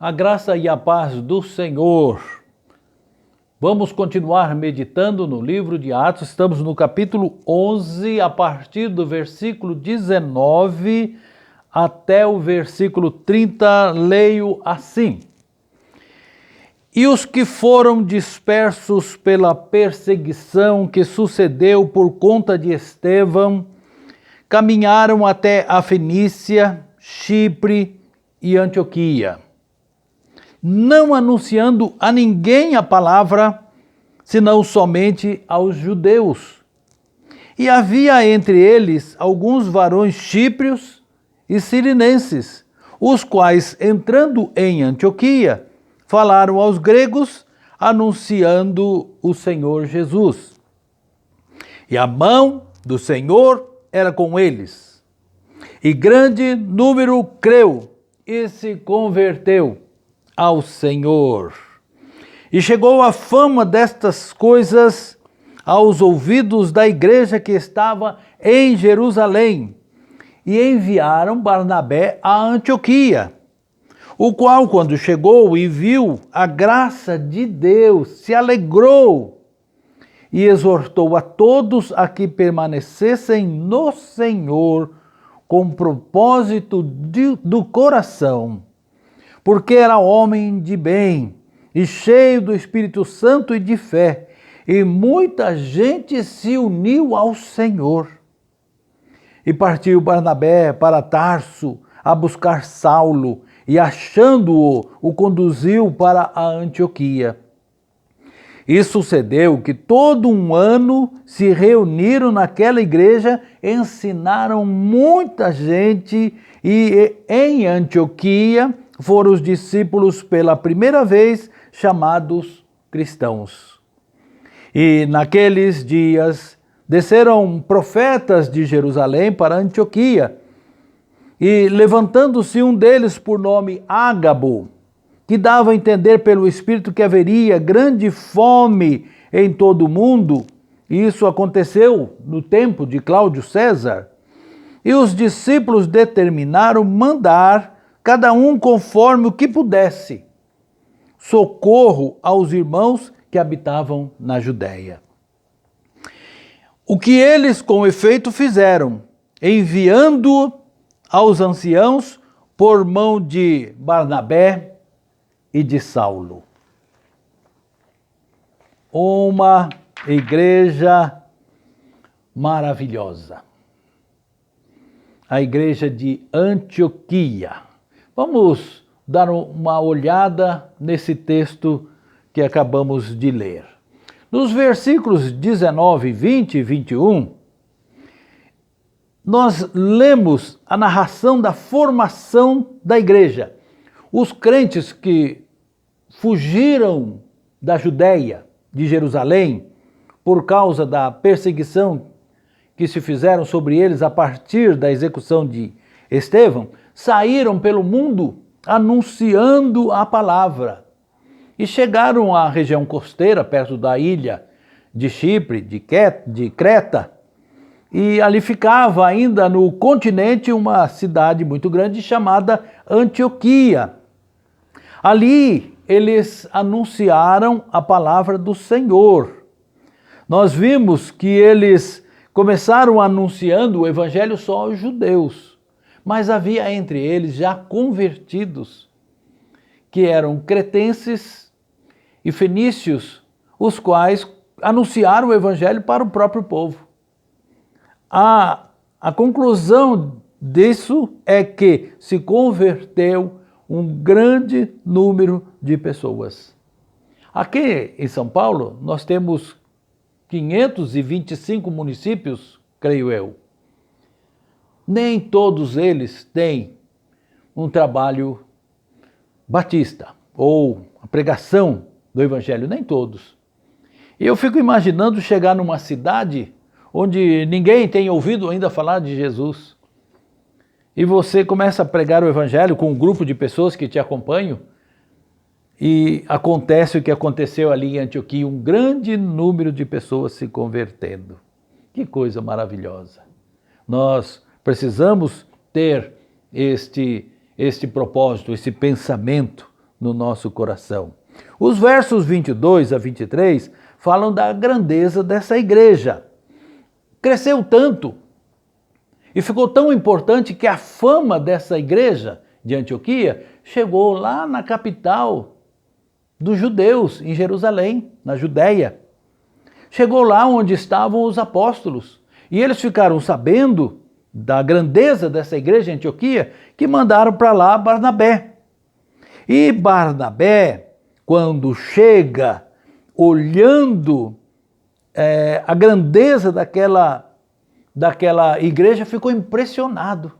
A graça e a paz do Senhor. Vamos continuar meditando no livro de Atos. Estamos no capítulo 11, a partir do versículo 19 até o versículo 30. Leio assim: E os que foram dispersos pela perseguição que sucedeu por conta de Estevão, caminharam até a Fenícia, Chipre e Antioquia, não anunciando a ninguém a palavra, senão somente aos judeus. E havia entre eles alguns varões chíprios e sirinenses, os quais, entrando em Antioquia, falaram aos gregos, anunciando o Senhor Jesus. E a mão do Senhor era com eles. E grande número creu e se converteu ao Senhor. E chegou a fama destas coisas aos ouvidos da igreja que estava em Jerusalém, e enviaram Barnabé a Antioquia, o qual, quando chegou e viu a graça de Deus, se alegrou e exortou a todos a que permanecessem no Senhor com propósito do coração, porque era homem de bem e cheio do Espírito Santo e de fé, e muita gente se uniu ao Senhor. E partiu Barnabé para Tarso a buscar Saulo, e achando-o, o conduziu para a Antioquia. E sucedeu que todo um ano se reuniram naquela igreja, ensinaram muita gente, e em Antioquia foram os discípulos pela primeira vez chamados cristãos. E naqueles dias desceram profetas de Jerusalém para Antioquia, e levantando-se um deles por nome Ágabo, que dava a entender pelo Espírito que haveria grande fome em todo o mundo, e isso aconteceu no tempo de Cláudio César, e os discípulos determinaram mandar, cada um conforme o que pudesse, socorro aos irmãos que habitavam na Judéia. O que eles com efeito fizeram, enviando aos anciãos por mão de Barnabé e de Saulo. Uma igreja maravilhosa. A igreja de Antioquia. Vamos dar uma olhada nesse texto que acabamos de ler. Nos versículos 19, 20 e 21, nós lemos a narração da formação da igreja. Os crentes que fugiram da Judéia, de Jerusalém, por causa da perseguição que se fizeram sobre eles a partir da execução de Estevão, saíram pelo mundo anunciando a palavra e chegaram à região costeira, perto da ilha de Chipre, de Creta, e ali ficava ainda no continente uma cidade muito grande chamada Antioquia. Ali eles anunciaram a palavra do Senhor. Nós vimos que eles começaram anunciando o evangelho só aos judeus, mas havia entre eles já convertidos, que eram cretenses e fenícios, os quais anunciaram o evangelho para o próprio povo. A conclusão disso é que se converteu um grande número de pessoas. Aqui em São Paulo, nós temos 525 municípios, creio eu. Nem todos eles têm um trabalho batista ou a pregação do evangelho, nem todos. E eu fico imaginando chegar numa cidade onde ninguém tem ouvido ainda falar de Jesus, e você começa a pregar o evangelho com um grupo de pessoas que te acompanham, e acontece o que aconteceu ali em Antioquia, um grande número de pessoas se convertendo. Que coisa maravilhosa! Nós precisamos ter este propósito, esse pensamento no nosso coração. Os versos 22 a 23 falam da grandeza dessa igreja. Cresceu tanto e ficou tão importante que a fama dessa igreja de Antioquia chegou lá na capital dos judeus, em Jerusalém, na Judéia. Chegou lá onde estavam os apóstolos. E eles ficaram sabendo da grandeza dessa igreja em Antioquia, que mandaram para lá Barnabé. E Barnabé, quando chega, olhando a grandeza daquela igreja, ficou impressionado.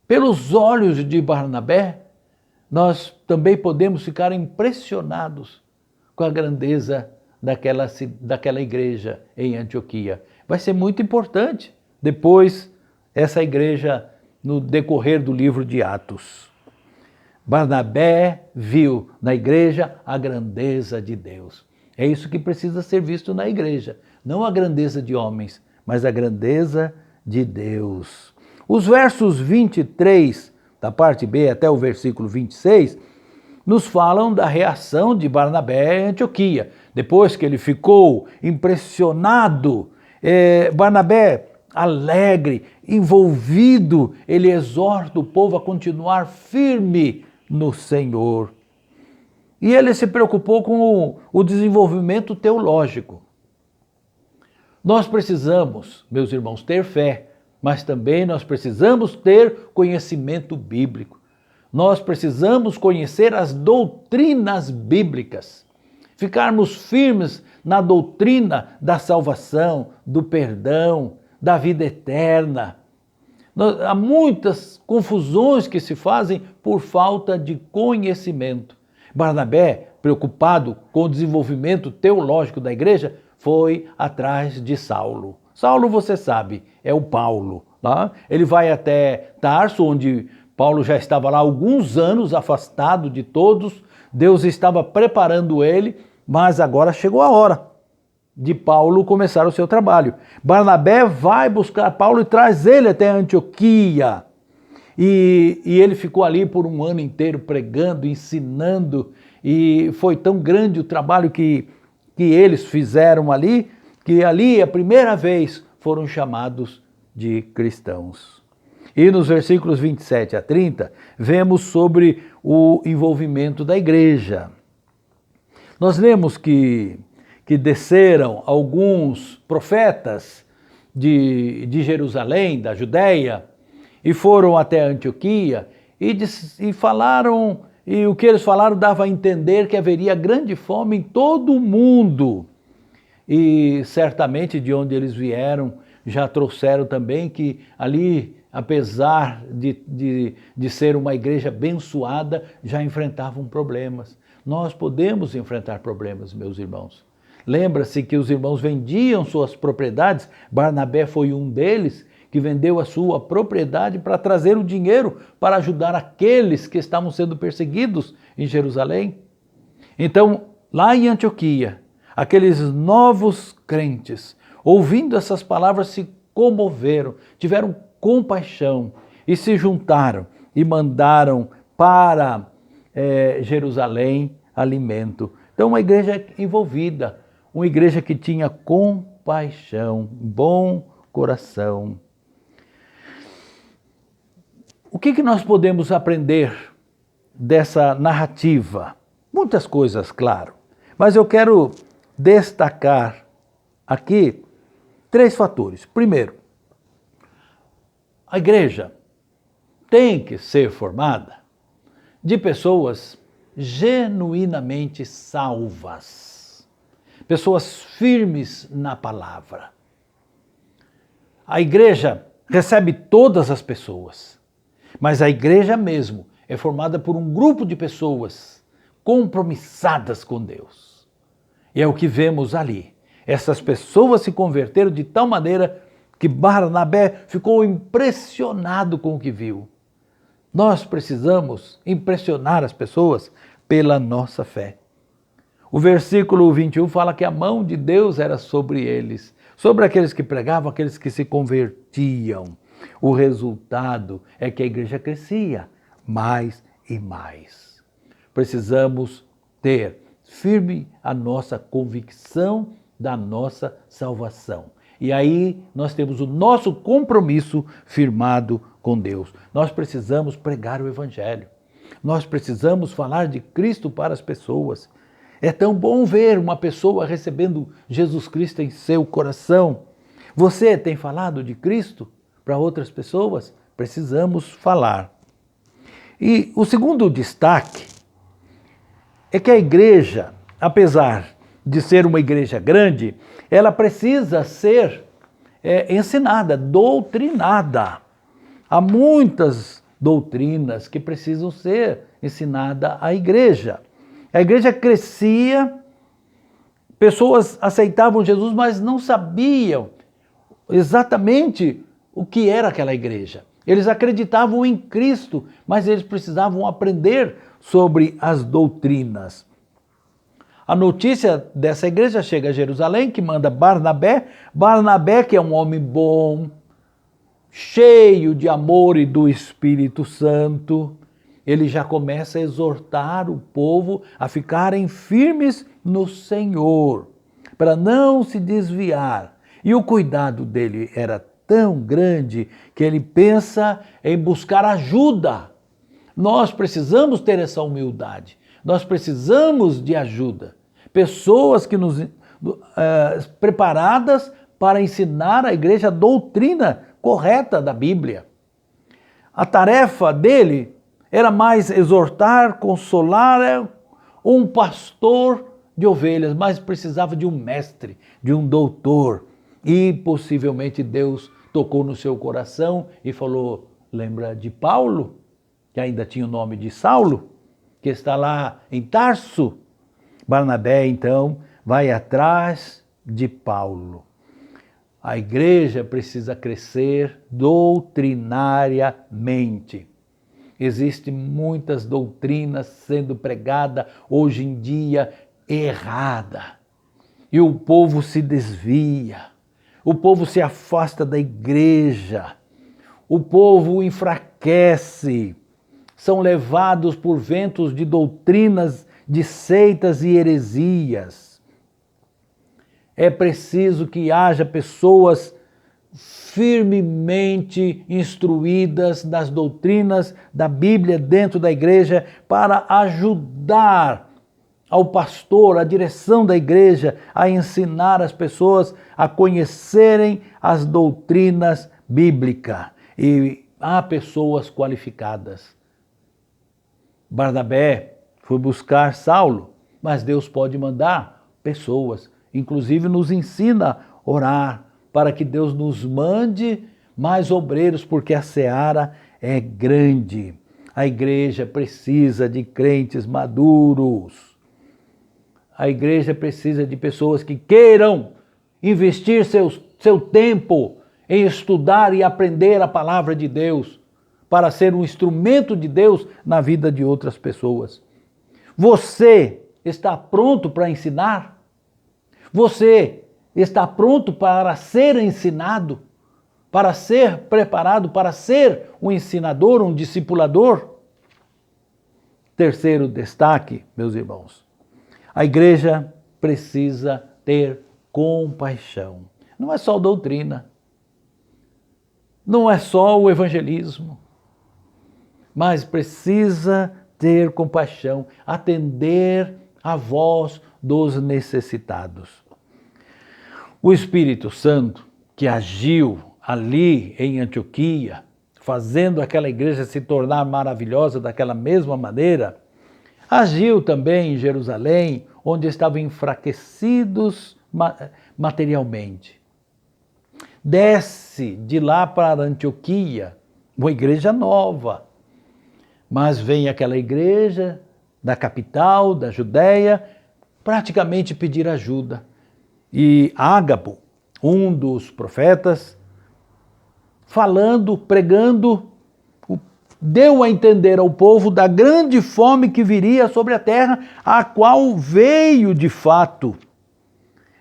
Pelos olhos de Barnabé, nós também podemos ficar impressionados com a grandeza daquela igreja em Antioquia. Vai ser muito importante depois essa igreja no decorrer do livro de Atos. Barnabé viu na igreja a grandeza de Deus. É isso que precisa ser visto na igreja. Não a grandeza de homens, mas a grandeza de Deus. Os versos 23, da parte B até o versículo 26, nos falam da reação de Barnabé em Antioquia. Depois que ele ficou impressionado, Barnabé, alegre, envolvido, ele exorta o povo a continuar firme no Senhor. E ele se preocupou com o desenvolvimento teológico. Nós precisamos, meus irmãos, ter fé, mas também nós precisamos ter conhecimento bíblico. Nós precisamos conhecer as doutrinas bíblicas, ficarmos firmes na doutrina da salvação, do perdão, da vida eterna. Há muitas confusões que se fazem por falta de conhecimento. Barnabé, preocupado com o desenvolvimento teológico da igreja, foi atrás de Saulo. Saulo, você sabe, é o Paulo. Tá? Ele vai até Tarso, onde Paulo já estava lá há alguns anos, afastado de todos. Deus estava preparando ele, mas agora chegou a hora de Paulo começar o seu trabalho. Barnabé vai buscar Paulo e traz ele até Antioquia. E ele ficou ali por um ano inteiro pregando, ensinando, e foi tão grande o trabalho que eles fizeram ali, que ali a primeira vez foram chamados de cristãos. E nos versículos 27 a 30, vemos sobre o envolvimento da igreja. Nós lemos que desceram alguns profetas de Jerusalém, da Judéia, e foram até Antioquia e falaram, e o que eles falaram dava a entender que haveria grande fome em todo o mundo. E certamente de onde eles vieram já trouxeram também que ali, apesar de ser uma igreja abençoada, já enfrentavam problemas. Nós podemos enfrentar problemas, meus irmãos. Lembra-se que os irmãos vendiam suas propriedades, Barnabé foi um deles, que vendeu a sua propriedade para trazer o dinheiro para ajudar aqueles que estavam sendo perseguidos em Jerusalém. Então, lá em Antioquia, aqueles novos crentes, ouvindo essas palavras, se comoveram, tiveram compaixão e se juntaram e mandaram para Jerusalém alimento. Então, uma igreja envolvida, uma igreja que tinha compaixão, bom coração. O que nós podemos aprender dessa narrativa? Muitas coisas, claro, mas eu quero destacar aqui 3 fatores. Primeiro, a igreja tem que ser formada de pessoas genuinamente salvas, pessoas firmes na palavra. A igreja recebe todas as pessoas, mas a igreja mesmo é formada por um grupo de pessoas compromissadas com Deus. E é o que vemos ali. Essas pessoas se converteram de tal maneira que Barnabé ficou impressionado com o que viu. Nós precisamos impressionar as pessoas pela nossa fé. O versículo 21 fala que a mão de Deus era sobre eles, sobre aqueles que pregavam, aqueles que se convertiam. O resultado é que a igreja crescia mais e mais. precisamos ter firme a nossa convicção da nossa salvação. E aí nós temos o nosso compromisso firmado com Deus. Nós precisamos pregar o Evangelho. Nós precisamos falar de Cristo para as pessoas. É tão bom ver uma pessoa recebendo Jesus Cristo em seu coração. Você tem falado de Cristo para outras pessoas? Precisamos falar. E o segundo destaque é que a igreja, apesar de ser uma igreja grande, ela precisa ser ensinada, doutrinada. Há muitas doutrinas que precisam ser ensinadas à igreja. A igreja crescia, pessoas aceitavam Jesus, mas não sabiam exatamente o que era aquela igreja. Eles acreditavam em Cristo, mas eles precisavam aprender sobre as doutrinas. A notícia dessa igreja chega a Jerusalém, que manda Barnabé. Barnabé, que é um homem bom, cheio de amor e do Espírito Santo, ele já começa a exortar o povo a ficarem firmes no Senhor, para não se desviar. E o cuidado dele era tão grande que ele pensa em buscar ajuda. Nós precisamos ter essa humildade. Nós precisamos de ajuda. Pessoas que nos preparadas para ensinar a igreja a doutrina correta da Bíblia. A tarefa dele era mais exortar, consolar, um pastor de ovelhas, mas precisava de um mestre, de um doutor. E possivelmente Deus tocou no seu coração e falou: lembra de Paulo, que ainda tinha o nome de Saulo, que está lá em Tarso? Barnabé, então, vai atrás de Paulo. A igreja precisa crescer doutrinariamente. Existem muitas doutrinas sendo pregadas hoje em dia errada. E o povo se desvia. O povo se afasta da igreja. O povo enfraquece. São levados por ventos de doutrinas, de seitas e heresias. É preciso que haja pessoas firmemente instruídas nas doutrinas da Bíblia dentro da igreja para ajudar ao pastor, a direção da igreja, a ensinar as pessoas a conhecerem as doutrinas bíblicas. E há pessoas qualificadas. Barnabé foi buscar Saulo, mas Deus pode mandar pessoas. Inclusive nos ensina a orar para que Deus nos mande mais obreiros, porque a seara é grande. A igreja precisa de crentes maduros. A igreja precisa de pessoas que queiram investir seu tempo em estudar e aprender a palavra de Deus, para ser um instrumento de Deus na vida de outras pessoas. Você está pronto para ensinar? Você está pronto para ser ensinado? Para ser preparado, para ser um ensinador, um discipulador? Terceiro destaque, meus irmãos. A igreja precisa ter compaixão. Não é só doutrina. Não é só o evangelismo. Mas precisa ter compaixão, atender à voz dos necessitados. O Espírito Santo, que agiu ali em Antioquia, fazendo aquela igreja se tornar maravilhosa daquela mesma maneira, agiu também em Jerusalém, onde estavam enfraquecidos materialmente. Desce de lá para Antioquia, uma igreja nova, mas vem aquela igreja da capital, da Judéia, praticamente pedir ajuda. E Ágabo, um dos profetas, falando, pregando, deu a entender ao povo da grande fome que viria sobre a terra, a qual veio de fato.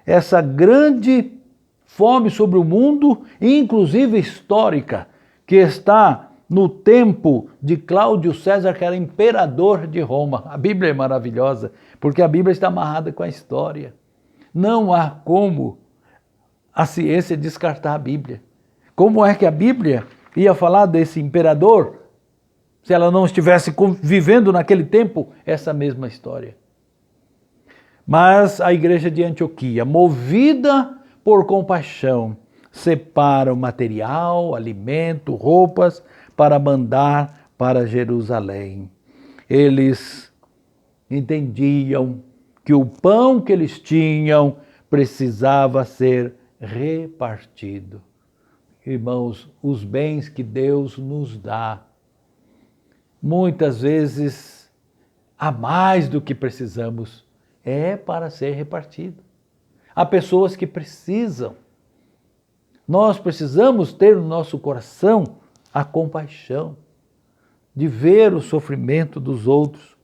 Essa grande fome sobre o mundo, inclusive histórica, que está no tempo de Cláudio César, que era imperador de Roma. A Bíblia é maravilhosa, porque a Bíblia está amarrada com a história. Não há como a ciência descartar a Bíblia. Como é que a Bíblia ia falar desse imperador se ela não estivesse vivendo naquele tempo essa mesma história? Mas a igreja de Antioquia, movida por compaixão, separa o material, alimento, roupas, para mandar para Jerusalém. Eles entendiam que o pão que eles tinham precisava ser repartido. Irmãos, os bens que Deus nos dá, muitas vezes, a mais do que precisamos, é para ser repartido. Há pessoas que precisam. Nós precisamos ter no nosso coração a compaixão de ver o sofrimento dos outros.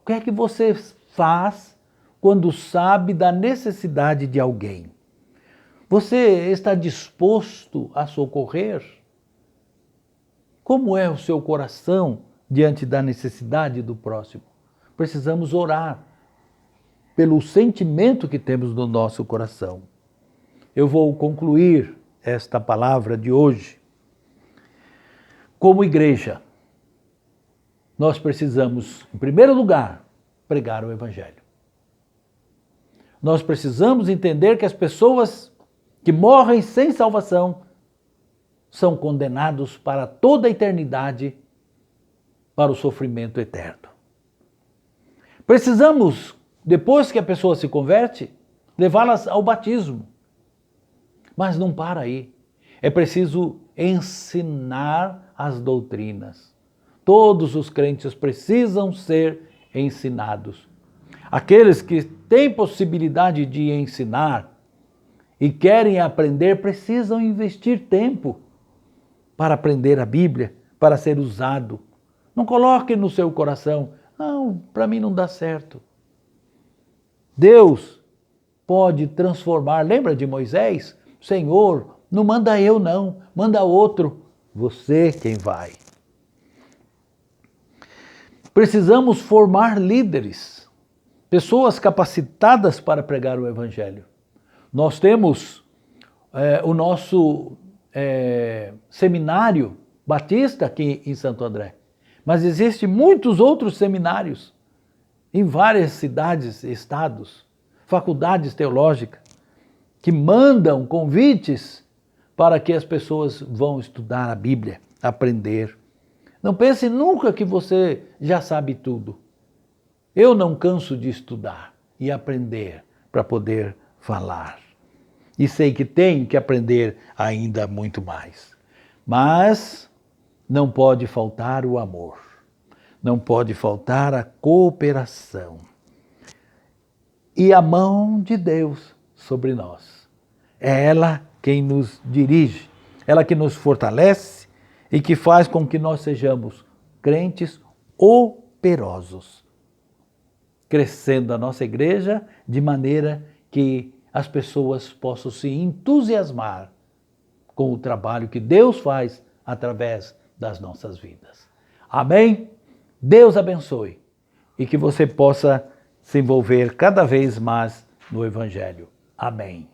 O que é que você faz quando sabe da necessidade de alguém? Você está disposto a socorrer? Como é o seu coração diante da necessidade do próximo? Precisamos orar pelo sentimento que temos no nosso coração. Eu vou concluir esta palavra de hoje. Como igreja, nós precisamos, em primeiro lugar, pregar o Evangelho. Nós precisamos entender que as pessoas que morrem sem salvação são condenados para toda a eternidade, para o sofrimento eterno. Precisamos, depois que a pessoa se converte, levá-las ao batismo. Mas não para aí. É preciso ensinar as doutrinas. Todos os crentes precisam ser ensinados. Aqueles que têm possibilidade de ensinar e querem aprender, precisam investir tempo para aprender a Bíblia, para ser usado. Não coloque no seu coração, não, para mim não dá certo. Deus pode transformar. Lembra de Moisés? Senhor, não manda eu não, manda outro. Você quem vai. Precisamos formar líderes, pessoas capacitadas para pregar o Evangelho. Nós temos o nosso seminário batista aqui em Santo André, mas existem muitos outros seminários em várias cidades e estados, faculdades teológicas, que mandam convites para que as pessoas vão estudar a Bíblia, aprender. Não pense nunca que você já sabe tudo. Eu não canso de estudar e aprender para poder falar. E sei que tenho que aprender ainda muito mais. Mas não pode faltar o amor. Não pode faltar a cooperação. E a mão de Deus sobre nós. É ela quem nos dirige, ela que nos fortalece e que faz com que nós sejamos crentes operosos, crescendo a nossa igreja de maneira que as pessoas possam se entusiasmar com o trabalho que Deus faz através das nossas vidas. Amém? Deus abençoe e que você possa se envolver cada vez mais no Evangelho. Amém.